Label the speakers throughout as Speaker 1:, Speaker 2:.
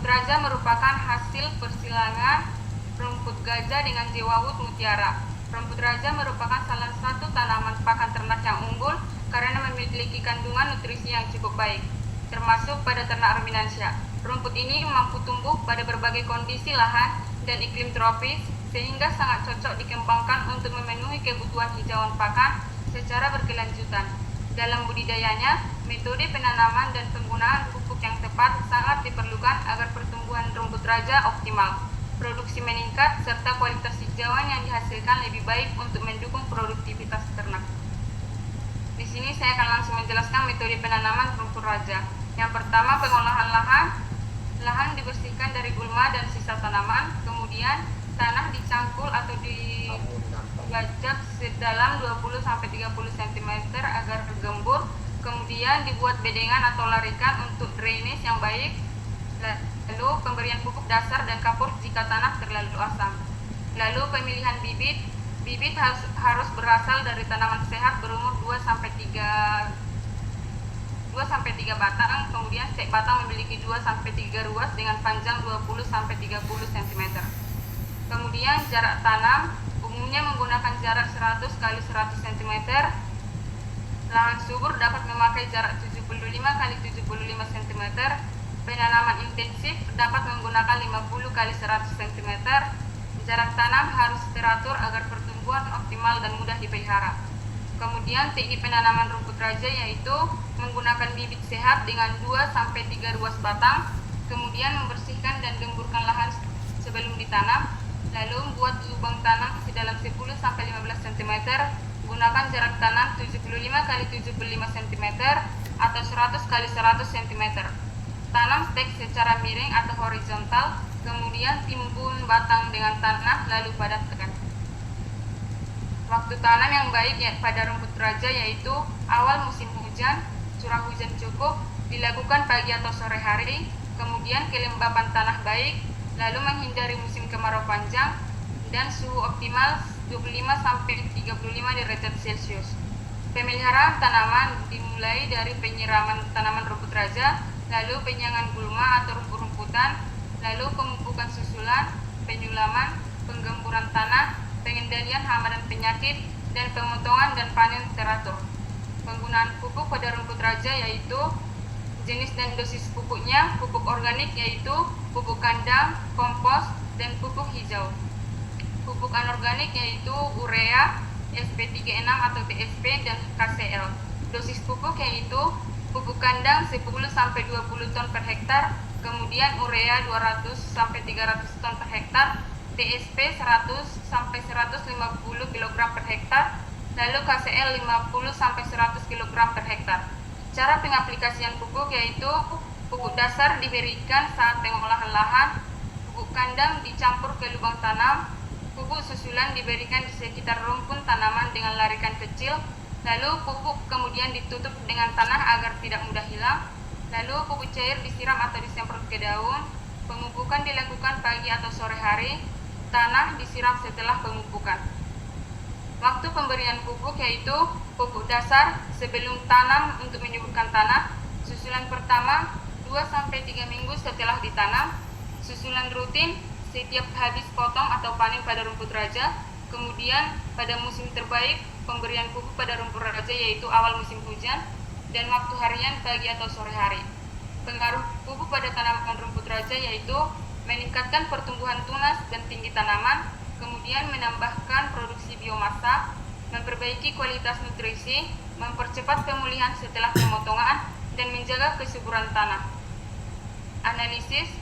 Speaker 1: raja merupakan hasil persilangan rumput gajah dengan jewawut mutiara. Rumput raja merupakan salah satu tanaman pakan ternak yang unggul karena memiliki kandungan nutrisi yang cukup baik, termasuk pada ternak ruminansia. Rumput ini mampu tumbuh pada berbagai kondisi lahan dan iklim tropis, sehingga sangat cocok dikembangkan untuk memenuhi kebutuhan hijauan pakan secara berkelanjutan. Dalam budidayanya, metode penanaman dan penggunaan pupuk yang tepat sangat diperlukan agar pertumbuhan rumput raja optimal, produksi meningkat, serta kualitas hijauan yang dihasilkan lebih baik untuk mendukung produktivitas ternak. Di sini saya akan langsung menjelaskan metode penanaman rumput raja. Yang pertama, pengolahan lahan. Lahan dibersihkan dari gulma dan sisa tanaman, kemudian tanah dicangkul atau dibajak sedalam 20-30 cm agar gembur, kemudian dibuat bedengan atau larikan untuk drainase yang baik, lalu pemberian pupuk dasar dan kapur jika tanah terlalu asam. Lalu pemilihan bibit. Bibit harus berasal dari tanaman sehat berumur 2-3 batang, kemudian setiap batang memiliki 2-3 ruas dengan panjang 20-30 cm. Kemudian jarak tanam umumnya menggunakan jarak 100 x 100 cm. Lahan subur dapat memakai jarak 75 x 75 cm. Penanaman intensif dapat menggunakan 50 x 100 cm. Jarak tanam harus teratur agar pertumbuhan optimal dan mudah dipelihara. Kemudian teknik penanaman rumput raja yaitu menggunakan bibit sehat dengan 2-3 ruas batang, kemudian membersihkan dan gemburkan lahan sebelum ditanam, lalu membuat lubang tanam sedalam 10-15 cm, gunakan jarak tanam 75 x 75 cm atau 100 x 100 cm. Tanam stek secara miring atau horizontal, kemudian timbun batang dengan tanah lalu padatkan. Waktu tanam yang baik pada rumput raja yaitu awal musim hujan, curah hujan cukup, dilakukan pagi atau sore hari, kemudian kelembapan tanah baik, lalu menghindari musim kemarau panjang, dan suhu optimal 25-35 derajat Celcius. Pemeliharaan tanaman dimulai dari penyiraman tanaman rumput raja, lalu penyangan gulma atau rumput-rumputan, lalu pemupukan susulan, penyulaman, penggemburan tanah, pengendalian hama dan penyakit, dan pemotongan dan panen teratur. Penggunaan pupuk pada rumput raja yaitu jenis dan dosis pupuknya, pupuk organik yaitu pupuk kandang, kompos, dan pupuk hijau. Pupuk anorganik yaitu urea, SP36 atau TSP, dan KCl. Dosis pupuk yaitu pupuk kandang 10-20 ton per hektar, kemudian urea 200-300 ton per hektar, TSP 100-150 kg per hektar, lalu KCl 50-100 kg per hektar. Cara pengaplikasian pupuk yaitu pupuk dasar diberikan saat pengolahan lahan, pupuk kandang dicampur ke lubang tanam, pupuk susulan diberikan di sekitar rumpun tanaman dengan larikan kecil, lalu pupuk kemudian ditutup dengan tanah agar tidak mudah hilang, lalu pupuk cair disiram atau disemprot ke daun, pemupukan dilakukan pagi atau sore hari, tanah disiram setelah pemupukan. Waktu pemberian pupuk yaitu pupuk dasar sebelum tanam untuk menyuburkan tanah, susulan pertama 2-3 minggu setelah ditanam, susulan rutin setiap habis potong atau panen pada rumput raja, kemudian pada musim terbaik pemberian pupuk pada rumput raja yaitu awal musim hujan, dan waktu harian pagi atau sore hari. Pengaruh pupuk pada tanaman rumput raja yaitu meningkatkan pertumbuhan tunas dan tinggi tanaman, kemudian menambahkan produksi biomasa, memperbaiki kualitas nutrisi, mempercepat pemulihan setelah pemotongan, dan menjaga kesuburan tanah. Analisis.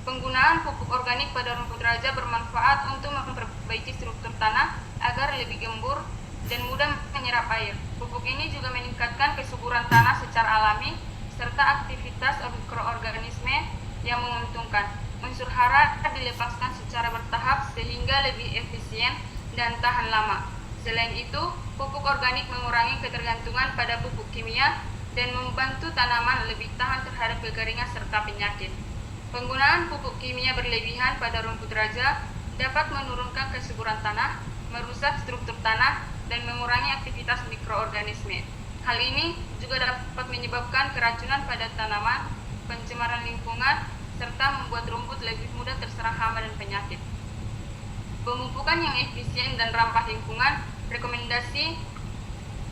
Speaker 1: Penggunaan pupuk organik pada rumput raja bermanfaat untuk memperbaiki struktur tanah agar lebih gembur dan mudah menyerap air. Pupuk ini juga meningkatkan kesuburan tanah secara alami serta aktivitas mikroorganisme yang menguntungkan. Unsur hara dilepaskan secara bertahap sehingga lebih efisien dan tahan lama. Selain itu, pupuk organik mengurangi ketergantungan pada pupuk kimia dan membantu tanaman lebih tahan terhadap kekeringan serta penyakit. Penggunaan pupuk kimia berlebihan pada rumput raja dapat menurunkan kesuburan tanah, merusak struktur tanah, dan mengurangi aktivitas mikroorganisme. Hal ini juga dapat menyebabkan keracunan pada tanaman, pencemaran lingkungan, serta membuat rumput lebih mudah terserang hama dan penyakit. Pemupukan yang efisien dan ramah lingkungan, rekomendasi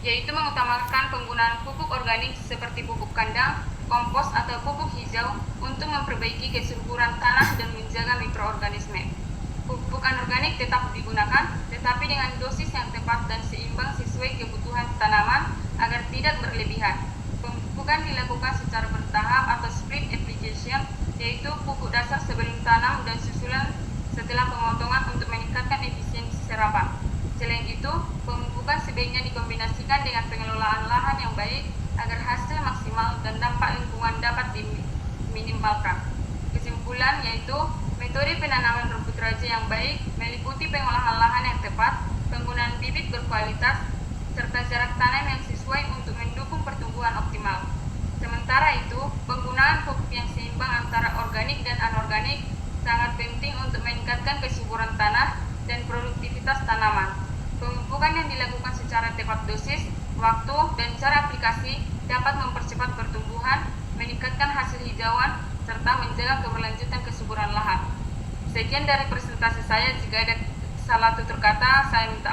Speaker 1: yaitu mengutamakan penggunaan pupuk organik seperti pupuk kandang, kompos atau pupuk hijau untuk memperbaiki kesuburan tanah dan menjaga mikroorganisme. Pupuk anorganik tetap digunakan, tetapi dengan dosis yang tepat dan seimbang sesuai kebutuhan tanaman agar tidak berlebihan. Pemupukan dilakukan secara bertahap atau split application, yaitu pupuk dasar sebelum tanam dan susulan setelah pemotongan untuk meningkatkan efisiensi serapan. Selain itu, pemupukan sebaiknya dikombinasikan dengan pengelolaan lahan yang baik agar hasil maksimal dan dampak lingkungan dapat diminimalkan. Kesimpulan yaitu metode penanaman rumput raja yang baik meliputi pengolahan lahan yang tepat, penggunaan bibit berkualitas, serta jarak tanam yang sesuai untuk mendukung pertumbuhan optimal. Sementara itu, penggunaan pupuk yang seimbang antara organik dan anorganik sangat penting untuk meningkatkan kesuburan tanah dan produktivitas tanaman. Pemupukan yang dilakukan secara tepat dosis, waktu, dan cara aplikasi dapat mempercepat pertumbuhan, meningkatkan hasil hijauan, serta menjaga keberlanjutan kesuburan lahan. Sekian dari presentasi saya. Jika ada salah tutur kata, saya minta